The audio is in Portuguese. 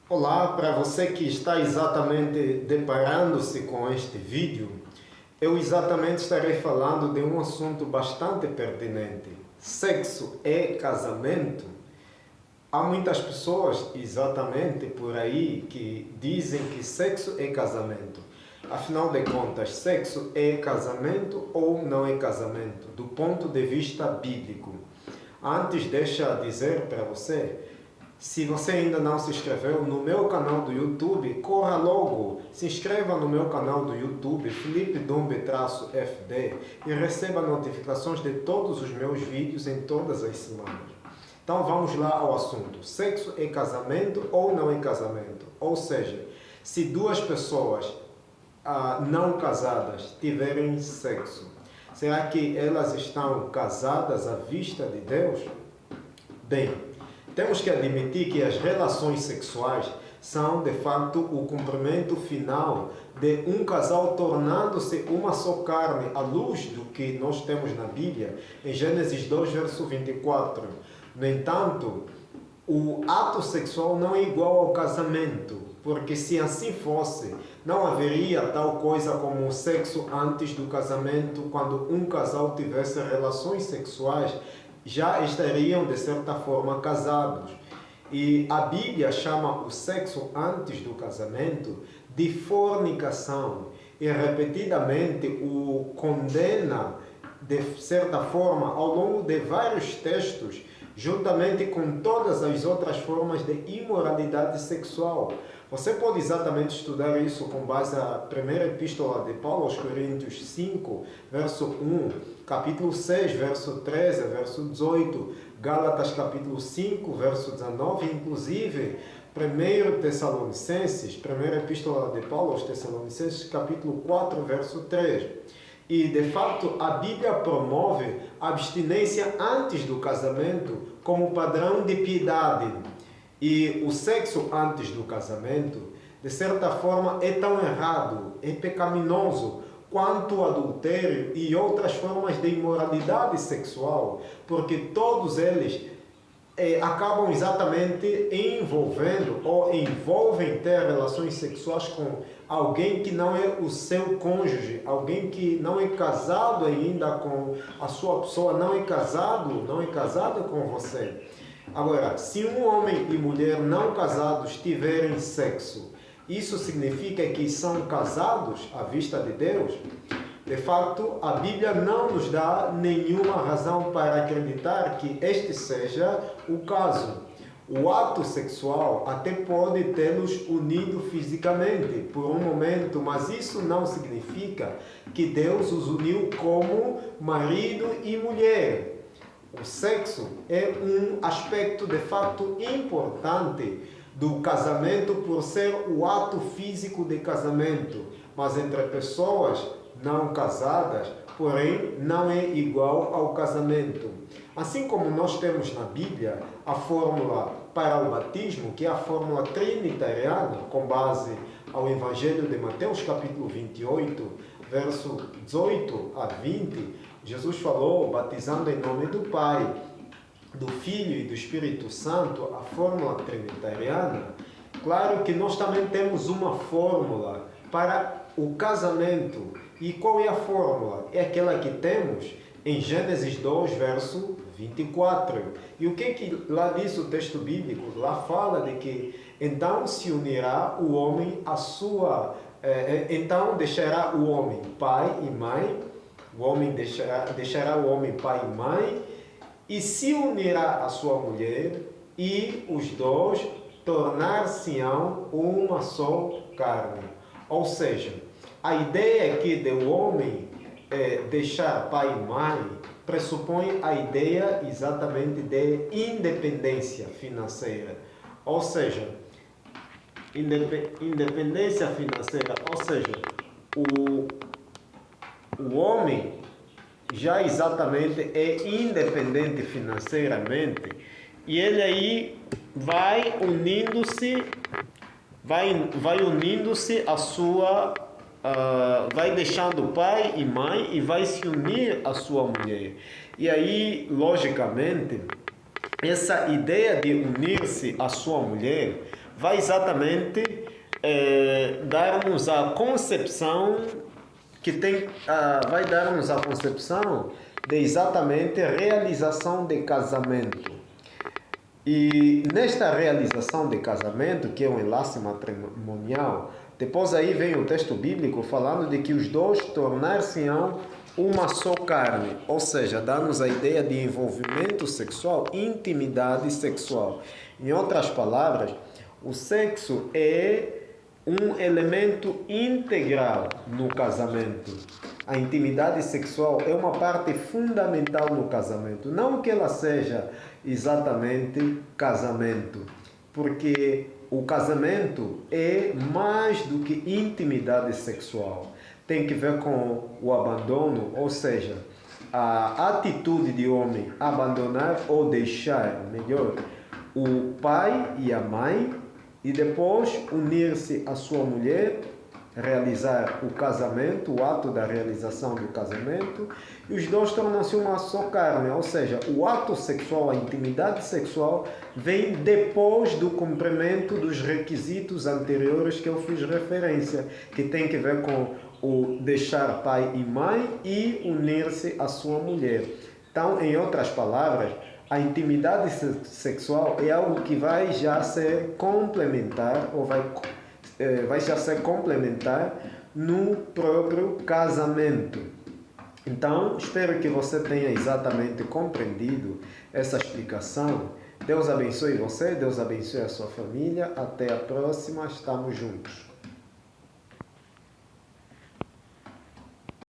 Olá, para você que está exatamente deparando-se com este vídeo, eu exatamente estarei falando de um assunto bastante pertinente. Sexo é casamento? Há muitas pessoas exatamente por aí que dizem que sexo é casamento. Afinal de contas, sexo é casamento ou não é casamento, do ponto de vista bíblico? Antes, deixa dizer para você, se você ainda não se inscreveu no meu canal do YouTube, corra logo, se inscreva no meu canal do YouTube, Felipe Dumbe-FD, e receba notificações de todos os meus vídeos em todas as semanas. Então vamos lá ao assunto. Sexo é casamento ou não é casamento? Ou seja, se duas pessoas não casadas tiverem sexo, será que elas estão casadas à vista de Deus? Bem, temos que admitir que as relações sexuais são, de fato, o cumprimento final de um casal tornando-se uma só carne, à luz do que nós temos na Bíblia, em Gênesis 2, verso 24. No entanto, o ato sexual não é igual ao casamento, porque se assim fosse, não haveria tal coisa como o sexo antes do casamento. Quando um casal tivesse relações sexuais, já estariam de certa forma casados. E a Bíblia chama o sexo antes do casamento de fornicação e repetidamente o condena de certa forma ao longo de vários textos, juntamente com todas as outras formas de imoralidade sexual. Você pode exatamente estudar isso com base na primeira epístola de Paulo aos Coríntios 5, verso 1, capítulo 6, verso 13, verso 18, Gálatas capítulo 5, verso 19, inclusive 1 Tessalonicenses, primeira epístola de Paulo aos Tessalonicenses, capítulo 4, verso 3. E, de fato, a Bíblia promove a abstinência antes do casamento como padrão de piedade. E o sexo antes do casamento, de certa forma, é tão errado, é pecaminoso, quanto o adultério e outras formas de imoralidade sexual, porque todos eles acabam exatamente envolvendo ou envolvem ter relações sexuais com alguém que não é o seu cônjuge, alguém que não é casado ainda com a sua pessoa, não é casado com você. Agora, se um homem e mulher não casados tiverem sexo, isso significa que são casados à vista de Deus? De fato, a Bíblia não nos dá nenhuma razão para acreditar que este seja o caso. O ato sexual até pode tê-los unido fisicamente por um momento, mas isso não significa que Deus os uniu como marido e mulher. O sexo é um aspecto de fato importante do casamento por ser o ato físico de casamento, mas entre pessoas não casadas, porém não é igual ao casamento. Assim como nós temos na Bíblia a fórmula para o batismo, que é a fórmula trinitariana, com base ao Evangelho de Mateus, capítulo 28, verso 18 a 20, Jesus falou, batizando em nome do Pai, do Filho e do Espírito Santo, a fórmula trinitariana. Claro que nós também temos uma fórmula para o casamento. E qual é a fórmula? É aquela que temos em Gênesis 2, verso 24. E o que lá diz o texto bíblico? Lá fala de que então se unirá o homem à sua... então deixará o homem pai e mãe, o homem deixará o homem pai e mãe, e se unirá à sua mulher, e os dois tornar-se-ão uma só carne. Ou seja, a ideia aqui do homem deixar pai e mãe pressupõe a ideia exatamente de independência financeira. Ou seja, independência financeira, ou seja, o homem já exatamente é independente financeiramente e ele aí vai unindo-se a sua, vai deixando pai e mãe e vai se unir à sua mulher. E aí, logicamente, essa ideia de unir-se à sua mulher vai exatamente dar-nos a concepção vai dar-nos a concepção de exatamente realização de casamento. E nesta realização de casamento, que é um enlace matrimonial, depois aí vem o texto bíblico falando de que os dois tornar-se-ão uma só carne, ou seja, dá-nos a ideia de envolvimento sexual, intimidade sexual. Em outras palavras, o sexo é um elemento integral no casamento. A intimidade sexual é uma parte fundamental no casamento. Não que ela seja exatamente casamento, porque o casamento é mais do que intimidade sexual. Tem que ver com o abandono, ou seja, a atitude de homem abandonar ou deixar, melhor, o pai e a mãe, e depois unir-se à sua mulher, realizar o casamento, o ato da realização do casamento, e os dois tornam-se uma só carne, ou seja, o ato sexual, a intimidade sexual, vem depois do cumprimento dos requisitos anteriores que eu fiz referência, que tem que ver com o deixar pai e mãe e unir-se à sua mulher. Então, em outras palavras, a intimidade sexual é algo que vai já ser complementar, ou vai já ser complementar no próprio casamento. Então, espero que você tenha exatamente compreendido essa explicação. Deus abençoe você, Deus abençoe a sua família. Até a próxima, estamos juntos.